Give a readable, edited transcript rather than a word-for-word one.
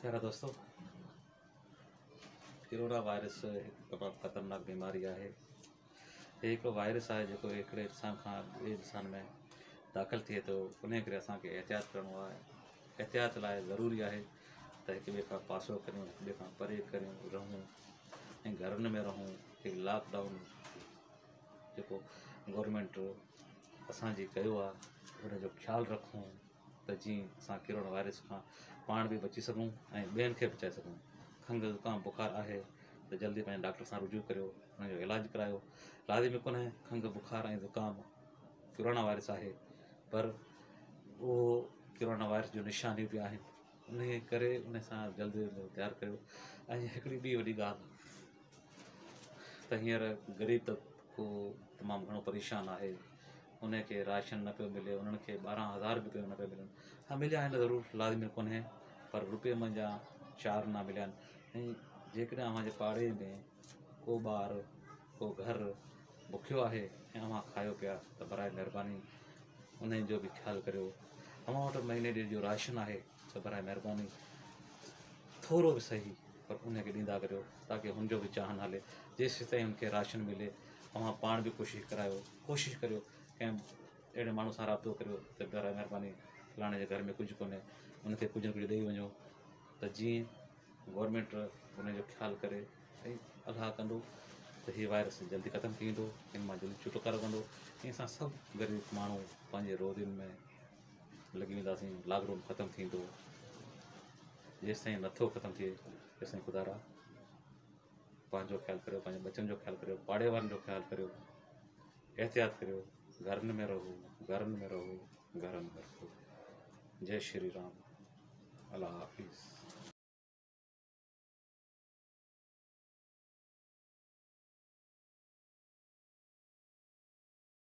प्यारा दोस्तों, corona virus हिकु तमामु ख़तरनाक बीमारी आहे। हे हिकिड़ो वायरस आहे जेको हिकिड़े इंसान खां ॿिए इंसान में दाख़िल थिए थो। उन करे असांखे एहतियात करिणो आहे। एहतियात लाइ ज़रूरी आहे त हिक ॿिए खां पासो करियूं, हिक ॿिए खां परे करियूं रहूं ऐं घरनि में रहूं। हिकु लॉकडाउन जेको गवर्नमेंट असांजी कयो आहे उनजो ख़्यालु रखूं त जीअं असां कोरोना वायरस खां पाण बि बची सघूं ऐं ॿियनि खे बचाए सघूं। खंघि ज़ुकाम बुखार आहे त जल्दी पंहिंजे डॉक्टर सां रुजू करियो, हुनजो इलाजु करायो। लाज़िमी कोन्हे खंघि बुखार ऐं ज़ुकाम कोरोना वायरस आहे, पर उहो कोरोना वायरस जो निशानियूं बि आहिनि। उन करे उन सां जल्दी तयारु करियो। ऐं हिकिड़ी ॿी वॾी ॻाल्हि त हींअर ग़रीब तबको तमामु घणो परेशान आहे। उनखे राशन न पियो मिले, उन्हनि खे 12,000 बि न पियो मिलनि। हा, मिलिया आहिनि ज़रूरु, लाज़िमी कोन्हे, पर रुपये मंझा 4 न मिलिया आहिनि। ऐं जेकॾहिं अव्हांजे पाड़े में को ॿार को घर बुखियो आहे ऐं अव्हां खायो पिया त बराए महिरबानी उन जो बि ख़्यालु करियो। अव्हां वटि महीने ॾींहं जो राशन आहे त बराए महिरबानी थोरो बि सही पर उनखे ॾींदा करियो, ताकी हुनजो बि चाहन हले। जेसि ताईं हुनखे राशन मिले अव्हां पाण बि कोशिशि करियो कंहिं अहिड़े माण्हू सां राब्तो करियो त बराए महिरबानी फलाणे जे घर में कुझु कोन्हे, उनखे कुझु न कुझु ॾेई वञो त जीअं गवर्नमेंट उनजो ख़्यालु करे ऐं अलाह कंदो त हीउ वायरस जल्दी ख़तमु थी वेंदो, हिन मां जल्दी छुटकारो कंदो ऐं असां सभु ग़रीब माण्हू पंहिंजे रोज़ियुनि में लॻी वेंदासीं। लॉकडाउन ख़तमु थींदो, जेसि ताईं नथो ख़तमु थिए तेसि ताईं ख़ुदा पंहिंजो ख़्यालु करियो, पंहिंजे बचनि जो ख़्यालु करियो, पाड़े वारनि जो ख़्यालु करियो, एहतियात करियो। घरनि में रहो, घरनि में रहो, घरनि में रहो। जय श्री राम। अल्लाह हाफ़िज़।